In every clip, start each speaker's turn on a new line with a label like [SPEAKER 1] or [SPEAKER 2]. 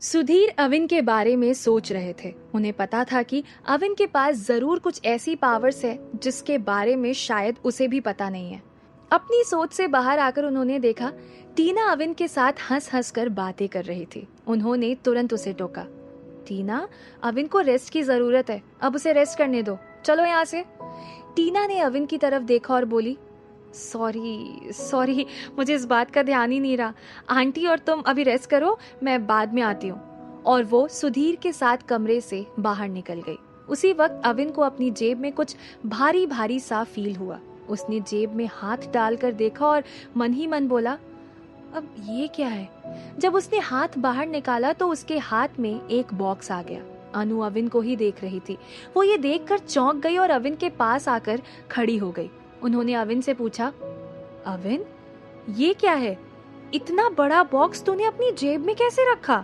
[SPEAKER 1] सुधीर अविन के बारे में सोच रहे थे। उन्हें पता था कि अविन के पास जरूर कुछ ऐसी पावर्स है जिसके बारे में शायद उसे भी पता नहीं है। अपनी सोच से बाहर आकर उन्होंने देखा टीना अविन के साथ हंस हंस कर बातें कर रही थी। उन्होंने तुरंत उसे टोका, टीना, अविन को रेस्ट की जरूरत है, अब उसे रेस्ट करने दो, चलो यहाँ से। टीना ने अविन की तरफ देखा और बोली, सॉरी, मुझे इस बात का ध्यान ही नहीं रहा। आंटी और तुम अभी रेस्ट करो, मैं बाद में आती हूँ। और वो सुधीर के साथ कमरे से बाहर निकल गई। उसी वक्त अविन को अपनी जेब में कुछ भारी भारी सा फील हुआ। उसने जेब में हाथ डालकर देखा और मन ही मन बोला, अब ये क्या है। जब उसने हाथ बाहर निकाला तो उसके हाथ में एक बॉक्स आ गया। अनु अविन को ही देख रही थी। वो ये देखकर चौंक गई और अविन के पास आकर खड़ी हो गई। उन्होंने अविन से पूछा, अविन, ये क्या है? इतना बड़ा बॉक्स तूने अपनी जेब में कैसे रखा?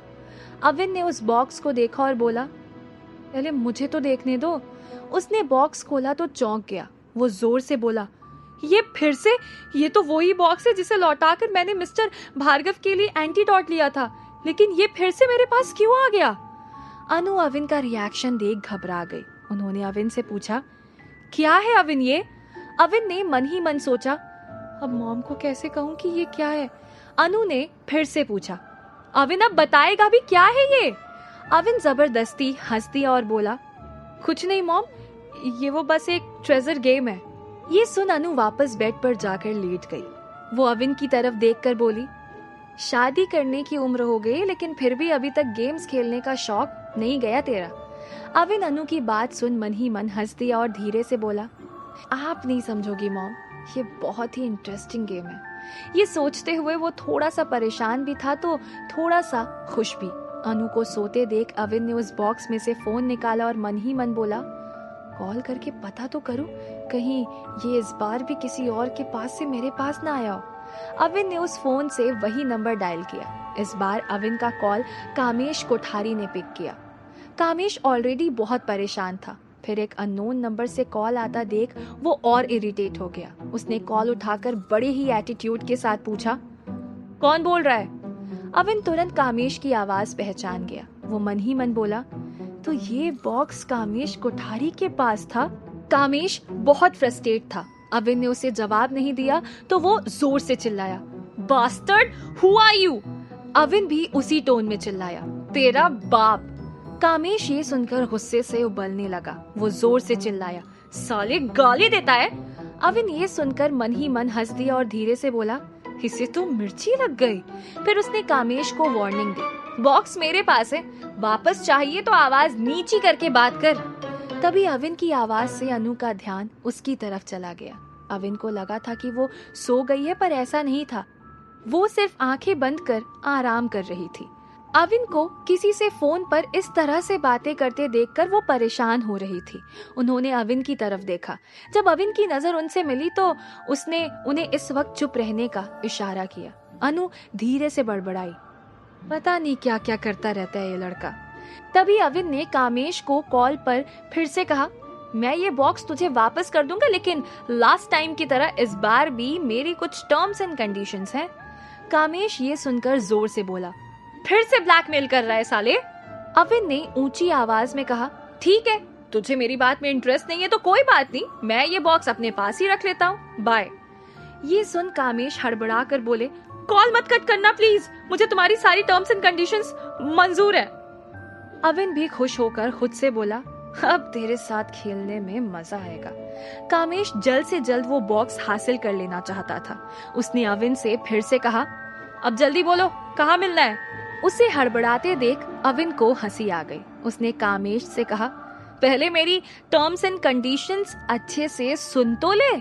[SPEAKER 1] अविन ने उस बॉक्स को देखा और बोला, पहले मुझे तो देखने दो। उसने बॉक्स खोला तो चौंक गया। वो जोर से बोला, ये फिर से? ये तो वही बॉक्स है जिसे लौटाकर मैंने मिस्टर भार्गव के लिए एंटीडोट लिया था, लेकिन ये फिर से मेरे पास क्यों आ गया? अनु अविन का रिएक्शन देख घबरा गई। उन्होंने अविन से पूछा, क्या है अविन ये? अविन ने मन ही मन सोचा, अब मॉम को कैसे कहूँ कि ये क्या है। अनु ने फिर से पूछा, अविन अब बताएगा भी क्या है ये? अविन जबरदस्ती हंस दिया और बोला, कुछ नहीं मॉम, ये वो बस एक ट्रेजर गेम है। ये सुन अनु वापस बेड पर जाकर लेट गई। वो अविन की तरफ देखकर बोली, शादी करने की उम्र हो गई लेकिन फिर भी अभी तक गेम्स खेलने का शौक नहीं गया तेरा। अविन अनु की बात सुन मन ही मन हंस दिया और धीरे से बोला, आप नहीं समझोगी मॉम, ये बहुत ही इंटरेस्टिंग गेम है। ये सोचते हुए वो थोड़ा सा परेशान भी था तो थोड़ा सा खुश भी। अनु को सोते देख अविन ने उस बॉक्स में से फोन निकाला और मन ही मन बोला, कॉल करके पता तो करूं, कहीं ये इस बार भी किसी और के पास से मेरे पास ना आया हो। अविन ने उस फोन से वही नंबर डायल किया। इस बार अविन का कॉल कामेश कोठारी ने पिक किया। कामेश ऑलरेडी बहुत परेशान था, फिर एक अननोन नंबर से कॉल आता देख वो और इरिटेट हो गया। उसने कॉल उठाकर बड़े ही एटीट्यूड के साथ पूछा, कौन बोल रहा है? अविन तुरंत कामेश की आवाज पहचान गया। वो मन ही मन बोला, तो ये बॉक्स कामेश कोठारी के पास था। कामेश बहुत फ्रस्ट्रेट था। अविन ने उसे जवाब नहीं दिया तो वो जोर से चिल्लाया, bastard, who are you? Avin भी उसी टोन में चिल्लाया, तेरा बाप। कामेश ये सुनकर गुस्से से उबलने लगा। वो जोर से चिल्लाया, साले गाली देता है? अविन ये सुनकर मन ही मन हंस दिया और धीरे से बोला, इसे तो मिर्ची लग गई। फिर उसने कामेश को वार्निंग दी, बॉक्स मेरे पास है, वापस चाहिए तो आवाज नीची करके बात कर। तभी अविन की आवाज से अनु का ध्यान उसकी तरफ चला गया। अविन को लगा था कि वो सो गई है, पर ऐसा नहीं था। वो सिर्फ आंखें बंद कर आराम कर रही थी। अविन को किसी से फोन पर इस तरह से बातें करते देखकर वो परेशान हो रही थी। उन्होंने अविन की तरफ देखा। जब अविन की नजर उनसे मिली तो उसने उन्हें इस वक्त चुप रहने का इशारा किया। अनु धीरे से बड़बड़ाई, पता नहीं क्या क्या करता रहता है ये लड़का। तभी अविन ने कामेश को कॉल पर फिर से कहा, मैं ये बॉक्स तुझे वापस कर दूंगा, लेकिन लास्ट टाइम की तरह इस बार भी मेरी कुछ टर्म्स एंड कंडीशंस हैं। कामेश ये सुनकर जोर से बोला, फिर से ब्लैकमेल कर रहा है साले। अविन ने ऊंची आवाज में कहा, ठीक है, तुझे मेरी बात में इंटरेस्ट नहीं है तो कोई बात नहीं, मैं ये बॉक्स अपने पास ही रख लेता हूँ, बाय। ये सुन कामेश हड़बड़ा कर बोले, कॉल मत कट करना प्लीज, मुझे तुम्हारी सारी टर्म्स एंड कंडीशंस मंजूर है। अविन भी खुश होकर खुद से बोला, अब तेरे साथ खेलने में मजा आएगा। कामेश जल्द से जल्द वो बॉक्स हासिल कर लेना चाहता था। उसने अविन से फिर से कहा, अब जल्दी बोलो, कहाँ मिलना है? उसे हड़बड़ाते देख अविन को हंसी आ गई। उसने कामेश से कहा, पहले मेरी टर्म्स एंड कंडीशंस अच्छे से सुन तो ले।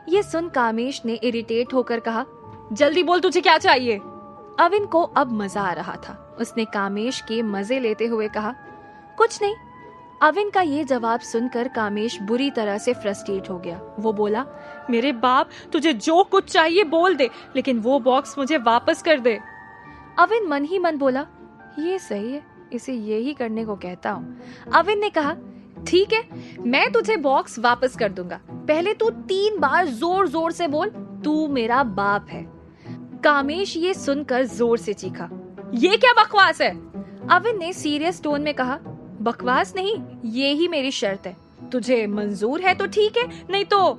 [SPEAKER 1] ये सुन कामेश ने इरिटेट होकर कहा, जल्दी बोल, तुझे क्या चाहिए? अविन को अब मजा आ रहा था। उसने कामेश के मजे लेते हुए कहा, कुछ नहीं। अविन का ये जवाब सुनकर कामेश बुरी तरह से फ्रस्ट्रेट हो गया। वो बोला, मेरे बाप, तुझे जो कुछ चाहिए बोल दे, लेकिन वो बॉक्स मुझे वापस कर दे। अविन मन ही मन बोला, ये सही है, इसे ये ही करने को कहता हूँ। अविन ने कहा, ठीक है, मैं तुझे बॉक्स वापस कर दूंगा, पहले तू 3 बार जोर जोर से बोल, तू मेरा बाप है। कामेश ये सुनकर जोर से चीखा, ये क्या बकवास है? अविन ने सीरियस टोन में कहा, बकवास नहीं, ये ही मेरी शर्त है। तुझे मंजूर है तो ठीक है, नहीं तो।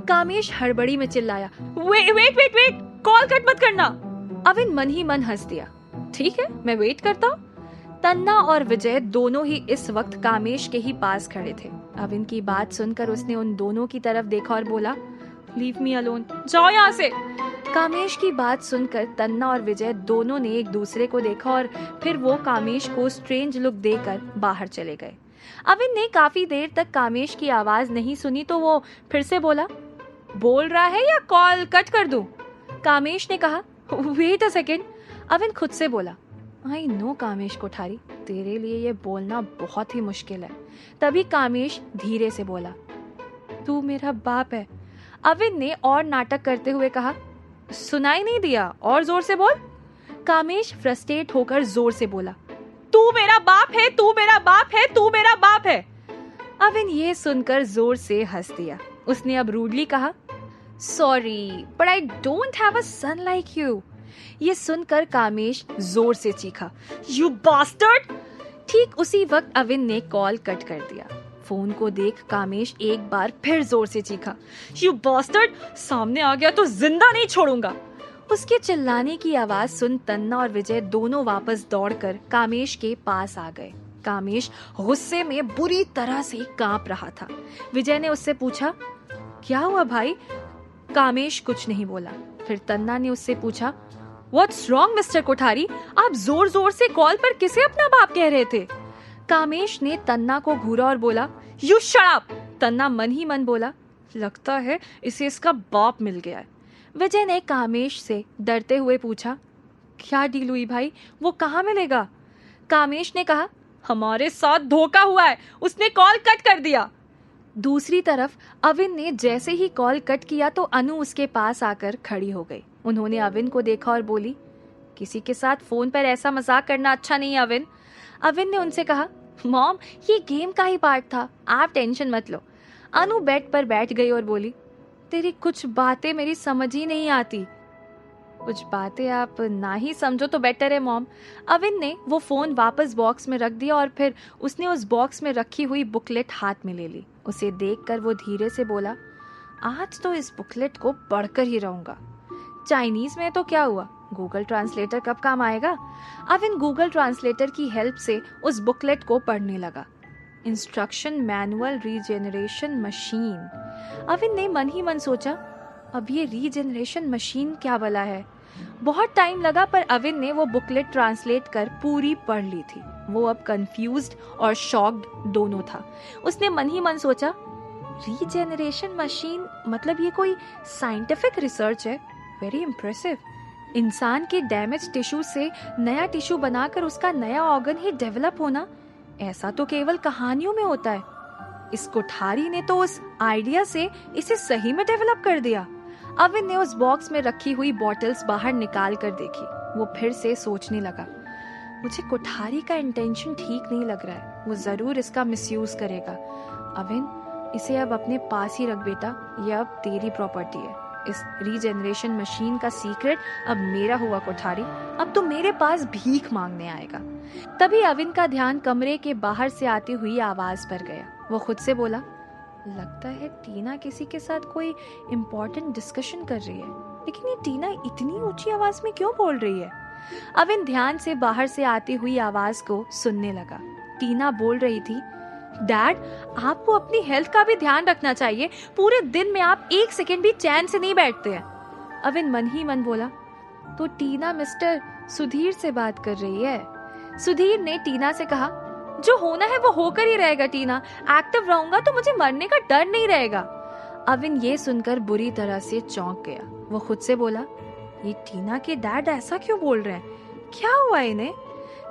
[SPEAKER 1] कामेश हड़बड़ी में चिल्लाया, wait wait wait wait, call cut मत करना। अविन मन ही मन हंस दिया, ठीक है मैं वेट करता हूँ। तन्ना और विजय दोनों ही इस वक्त कामेश के ही पास खड़े थे। अविन की बात सुनकर उसने उन दोनों की तरफ देखा और बोला, लीव मी अलोन, जाओ यहाँ से। कामेश की बात सुनकर तन्ना और विजय दोनों ने एक दूसरे को देखा और फिर वो कामेश को स्ट्रेंज लुक देकर बाहर चले गए। अविन ने काफी देर तक कामेश की आवाज नहीं सुनी तो वो फिर से बोला, बोल रहा है या कॉल कट कर दूं? कामेश ने कहा, वेट अ सेकेंड। अविन खुद से बोला, आई नो कामेश कोठारी, तेरे लिए ये बोलना बहुत ही मुश्किल है। तभी कामेश धीरे से बोला, तू मेरा बाप है। अविन ने और नाटक करते हुए कहा, सुनाई नहीं दिया, और जोर से बोल। कामेश फ्रस्ट्रेट होकर जोर से बोला, तू मेरा बाप है, तू मेरा बाप है, तू मेरा बाप है। अविन ये सुनकर जोर से हंस दिया। उसने अब रूडली कहा, sorry but I don't have a son like you. ये सुनकर कामेश जोर से चीखा, यू बास्टर्ड। ठीक उसी वक्त अविन ने कॉल कट कर दिया। फोन को देख कामेश एक बार फिर जोर से चीखा, यू बास्टर्ड, सामने आ गया तो जिंदा नहीं छोड़ूंगा। उसके चिल्लाने की आवाज सुन तन्ना और विजय दोनों वापस दौड़कर कामेश के पास आ गए। कामेश गुस्से में बुरी तरह से कांप रहा था। विजय ने उससे पूछा, क्या हुआ भाई? कामेश कुछ नहीं बोला। फिर तन्ना ने उससे पूछा, व्हाट्स रॉन्ग मिस्टर कोठारी, आप जोर जोर से कॉल पर किसे अपना बाप कह रहे थे? कामेश ने तन्ना को घूरा और बोला, यू शट अप। तन्ना मन ही मन बोला, लगता है इसे इसका बाप मिल गया है। विजय ने कामेश से डरते हुए पूछा, क्या डील हुई भाई, वो कहाँ मिलेगा? कामेश ने कहा, हमारे साथ धोखा हुआ है, उसने कॉल कट कर दिया। दूसरी तरफ अविन ने जैसे ही कॉल कट किया तो अनु उसके पास आकर खड़ी हो गई। उन्होंने अविन को देखा और बोली, किसी के साथ फोन पर ऐसा मजाक करना अच्छा नहीं अविन। अविन ने उनसे कहा, मॉम ये गेम का ही पार्ट था, आप टेंशन मत लो। अनु बेड पर बैठ गई और बोली, तेरी कुछ बातें मेरी समझ ही नहीं आती। कुछ बातें आप ना ही समझो तो बेटर है मॉम। अविन ने वो फोन वापस बॉक्स में रख दिया और फिर उसने उस बॉक्स में रखी हुई बुकलेट हाथ में ले ली। उसे देखकर वो धीरे से बोला, आज तो इस बुकलेट को पढ़कर ही रहूंगा। चाइनीज में तो क्या हुआ, गूगल ट्रांसलेटर कब काम आएगा? अविन गूगल ट्रांसलेटर की हेल्प से उस बुकलेट को पढ़ने लगा। Instruction manual regeneration machine. Avin ने मन ही मन सोचा, अब ये रीजेनरेशन मशीन क्या भला है? बहुत टाइम लगा पर अविन ने वो बुकलेट ट्रांसलेट कर पूरी पढ़ ली थी। वो अब कंफ्यूज्ड और शॉक्ड दोनों था। उसने मन ही मन सोचा, रीजेनरेशन मशीन मतलब ये कोई साइंटिफिक रिसर्च है, वेरी इम्प्रेसिव। इंसान के डैमेज टिश्यू से नया टिश्यू बनाकर उसका नया ऑर्गन ही डेवलप होना, ऐसा तो केवल कहानियों में होता है। इस कोठारी ने तो उस आइडिया से इसे सही में डेवलप कर दिया। अविन ने उस बॉक्स में रखी हुई बॉटल्स बाहर निकाल कर देखी। वो फिर से सोचने लगा, मुझे कोठारी का इंटेंशन ठीक नहीं लग रहा है, वो जरूर इसका मिसयूज करेगा। अविन, इसे अब अपने पास ही रख बेटा, ये अब तेरी प्रॉपर्टी है। इस रीजेनरेशन मशीन का सीक्रेट अब मेरा हुआ कोठारी, अब तो मेरे पास भीख मांगने आएगा। तभी अविन का ध्यान कमरे के बाहर से आती हुई आवाज पर गया। वो खुद से बोला, लगता है टीना किसी के साथ कोई इम्पोर्टेंट डिस्कशन कर रही है, लेकिन ये टीना इतनी ऊंची आवाज में क्यों बोल रही है? अविन ध्यान से बाहर से आती हुई आवाज को सुनने लगा। टीना बोल रही थी, डैड आपको अपनी हेल्थ का भी ध्यान रखना चाहिए, पूरे दिन में आप एक सेकंड भी चैन से नहीं बैठते हैं। अविन मन ही मन बोला, तो टीना मिस्टर सुधीर से बात कर रही है। सुधीर ने टीना से कहा, जो होना है वो होकर ही रहेगा टीना, एक्टिव रहूंगा तो मुझे मरने का डर नहीं रहेगा। अविन ये सुनकर बुरी तरह से चौंक गया। वो खुद से बोला, ये टीना के डैड ऐसा क्यों बोल रहे हैं, क्या हुआ इन्हें?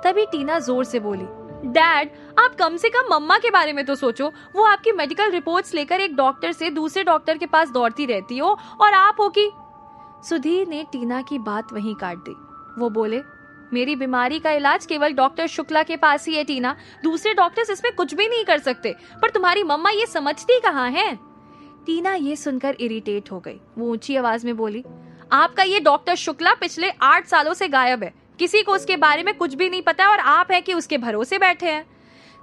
[SPEAKER 1] तभी टीना जोर से बोली, डैड आप कम से कम मम्मा के बारे में तो सोचो, वो आपकी मेडिकल रिपोर्ट्स लेकर एक डॉक्टर से दूसरे डॉक्टर के पास दौड़ती रहती हो, और आप हो कि। सुधीर ने टीना की बात वहीं काट दी। वो बोले, मेरी बीमारी का इलाज केवल डॉक्टर शुक्ला के पास ही है टीना, दूसरे डॉक्टर्स इसमें कुछ भी नहीं कर सकते, पर तुम्हारी मम्मा ये समझती कहाँ है? टीना ये सुनकर इरिटेट हो गई। वो ऊंची आवाज में बोली, आपका ये डॉक्टर शुक्ला पिछले 8 सालों से गायब है, किसी को उसके बारे में कुछ भी नहीं पता और आप है कि उसके भरोसे बैठे हैं।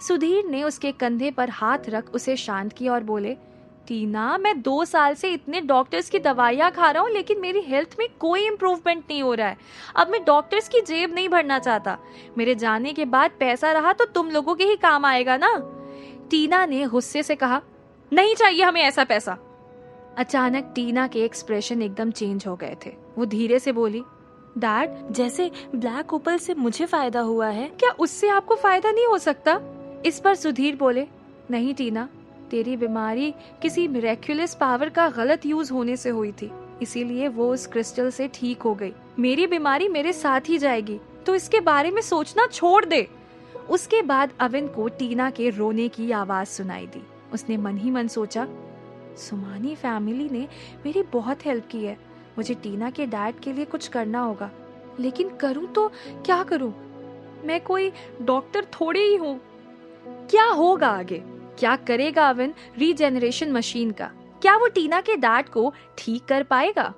[SPEAKER 1] सुधीर ने उसके कंधे पर हाथ रख उसे शांत किया और बोले, टीना, मैं 2 साल से इतने डॉक्टर्स की दवाइयाँ खा रहा हूँ लेकिन मेरी हेल्थ में कोई इम्प्रूवमेंट नहीं हो रहा है। अब मैं डॉक्टर्स की जेब नहीं भरना चाहता। मेरे जाने के बाद पैसा रहा तो तुम लोगों के ही काम आएगा ना। टीना ने गुस्से से कहा, नहीं चाहिए हमें ऐसा पैसा। अचानक टीना के एक्सप्रेशन एकदम चेंज हो गए थे। वो धीरे से बोली, डैड, जैसे ब्लैक ओपल से मुझे फायदा हुआ है, क्या उससे आपको फायदा नहीं हो सकता? इस पर सुधीर बोले, नहीं टीना, तेरी बीमारी किसी मिरेक्युलस पावर का गलत यूज होने से हुई थी, इसीलिए वो उस क्रिस्टल से ठीक हो गई। मेरी बीमारी मेरे साथ ही जाएगी, तो इसके बारे में सोचना छोड़ दे। उसके बाद अविन को टीना के रोने की आवाज सुनाई दी। उसने मन ही मन सोचा, सुमानी फैमिली ने मेरी बहुत हेल्प की है, मुझे टीना के डैड के लिए कुछ करना होगा, लेकिन करूं तो क्या करूं? मैं कोई डॉक्टर थोड़ी ही हूं। क्या होगा आगे? क्या करेगा अविन रीजेनरेशन मशीन का? क्या वो टीना के डैड को ठीक कर पाएगा?